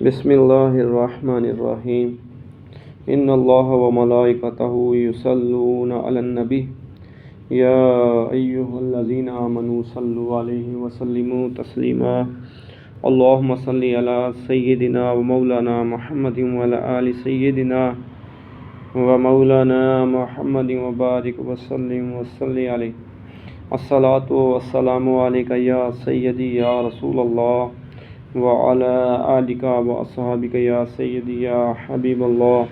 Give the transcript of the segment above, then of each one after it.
بسم اللہ الرحمن الرحیم ان اللہ وملائکتہ یصلون علی النبی یا ایہا الذین آمنوا صلوا علیہ وسلموا تسلیما اللہم صلی علی سیدنا ومولانا محمد وعلی آل سیدنا ومولانا محمد وبارک وسلم وصلی علیہ الصلاۃ والسلام علیک یا سیدی یا رسول اللہ وعلى آلك وأصحابك يا سيدي يا حبيب الله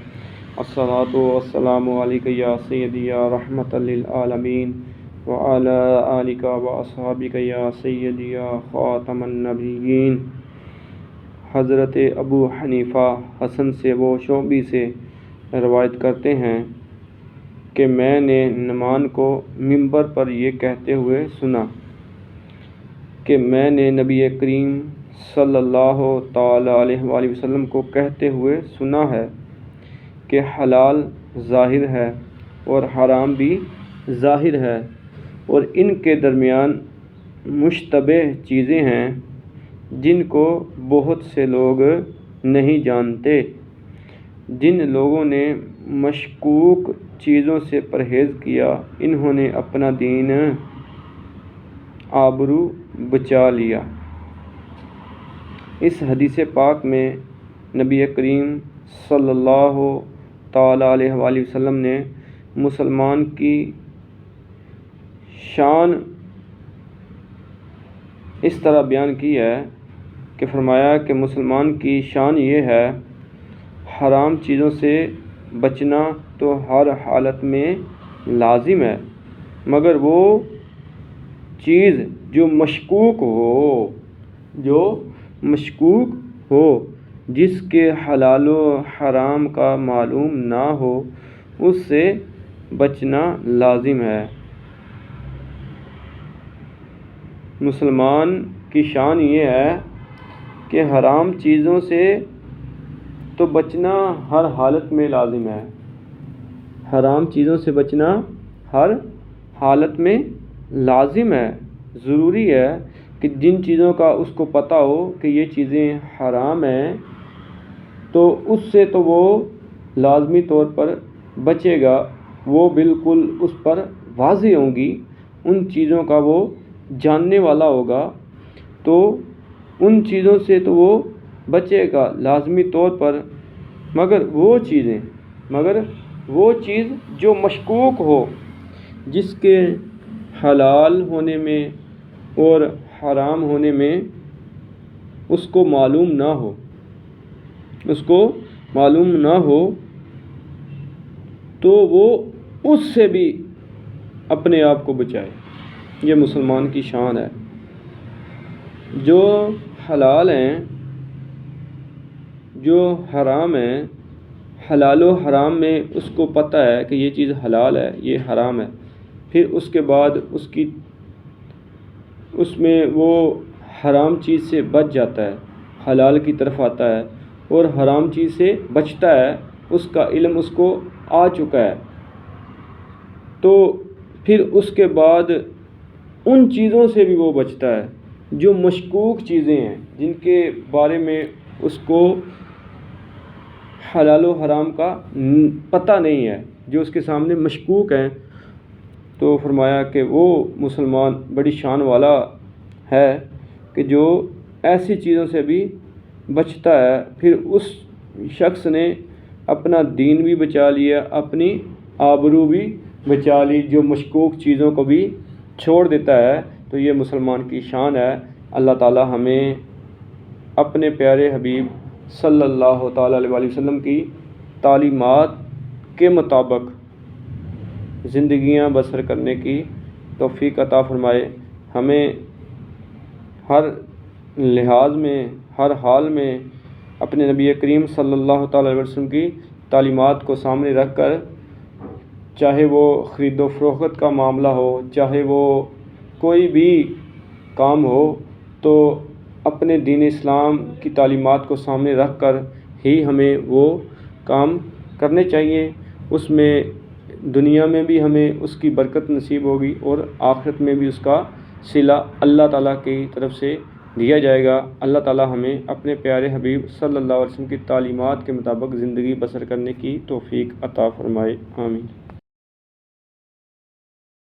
الصلاة والسلام عليك يا سيدي يا رحمة للعالمين وعلى آلك وأصحابك يا سيدي يا خاتم النبيين۔ حضرت ابو حنیفہ حسن سے وہ شعبی سے روایت کرتے ہیں کہ میں نے نعمان کو منبر پر یہ کہتے ہوئے سنا کہ میں نے نبی کریم صلی اللہ تعالیٰ علیہ وآلہ وسلم کو کہتے ہوئے سنا ہے کہ حلال ظاہر ہے اور حرام بھی ظاہر ہے، اور ان کے درمیان مشتبہ چیزیں ہیں جن کو بہت سے لوگ نہیں جانتے۔ جن لوگوں نے مشکوک چیزوں سے پرہیز کیا انہوں نے اپنا دین آبرو بچا لیا۔ اس حدیث پاک میں نبی کریم صلی اللہ تعالیٰ علیہ وآلہ وسلم نے مسلمان کی شان اس طرح بیان کی ہے کہ فرمایا کہ مسلمان کی شان یہ ہے، حرام چیزوں سے بچنا تو ہر حالت میں لازم ہے، مگر وہ چیز جو مشکوک ہو جس کے حلال و حرام کا معلوم نہ ہو اس سے بچنا لازم ہے۔ مسلمان کی شان یہ ہے کہ حرام چیزوں سے تو بچنا ہر حالت میں لازم ہے، حرام چیزوں سے بچنا ہر حالت میں لازم ہے۔ ضروری ہے کہ جن چیزوں کا اس کو پتہ ہو کہ یہ چیزیں حرام ہیں تو اس سے تو وہ لازمی طور پر بچے گا، وہ بالکل اس پر واضح ہوں گی، ان چیزوں کا وہ جاننے والا ہوگا تو ان چیزوں سے تو وہ بچے گا لازمی طور پر، مگر وہ چیز جو مشکوک ہو، جس کے حلال ہونے میں اور حرام ہونے میں اس کو معلوم نہ ہو تو وہ اس سے بھی اپنے آپ کو بچائے۔ یہ مسلمان کی شان ہے۔ جو حلال ہیں، جو حرام ہیں، حلال و حرام میں اس کو پتہ ہے کہ یہ چیز حلال ہے یہ حرام ہے، پھر اس کے بعد اس میں وہ حرام چیز سے بچ جاتا ہے، حلال کی طرف آتا ہے اور حرام چیز سے بچتا ہے، اس کا علم اس کو آ چکا ہے، تو پھر اس کے بعد ان چیزوں سے بھی وہ بچتا ہے جو مشکوک چیزیں ہیں، جن کے بارے میں اس کو حلال و حرام کا پتہ نہیں ہے، جو اس کے سامنے مشکوک ہیں۔ تو فرمایا کہ وہ مسلمان بڑی شان والا ہے کہ جو ایسی چیزوں سے بھی بچتا ہے، پھر اس شخص نے اپنا دین بھی بچا لیا، اپنی آبرو بھی بچا لی، جو مشکوک چیزوں کو بھی چھوڑ دیتا ہے، تو یہ مسلمان کی شان ہے۔ اللہ تعالی ہمیں اپنے پیارے حبیب صلی اللہ تعالیٰ علیہ وآلہ وسلم کی تعلیمات کے مطابق زندگیاں بسر کرنے کی توفیق عطا فرمائے، ہمیں ہر لحاظ میں ہر حال میں اپنے نبی کریم صلی اللہ تعالیٰ علیہ وسلم کی تعلیمات کو سامنے رکھ کر، چاہے وہ خرید و فروخت کا معاملہ ہو، چاہے وہ کوئی بھی کام ہو، تو اپنے دین اسلام کی تعلیمات کو سامنے رکھ کر ہی ہمیں وہ کام کرنے چاہیے۔ اس میں دنیا میں بھی ہمیں اس کی برکت نصیب ہوگی اور آخرت میں بھی اس کا صلہ اللہ تعالیٰ کی طرف سے دیا جائے گا۔ اللہ تعالی ہمیں اپنے پیارے حبیب صلی اللہ علیہ وسلم کی تعلیمات کے مطابق زندگی بسر کرنے کی توفیق عطا فرمائے، آمین۔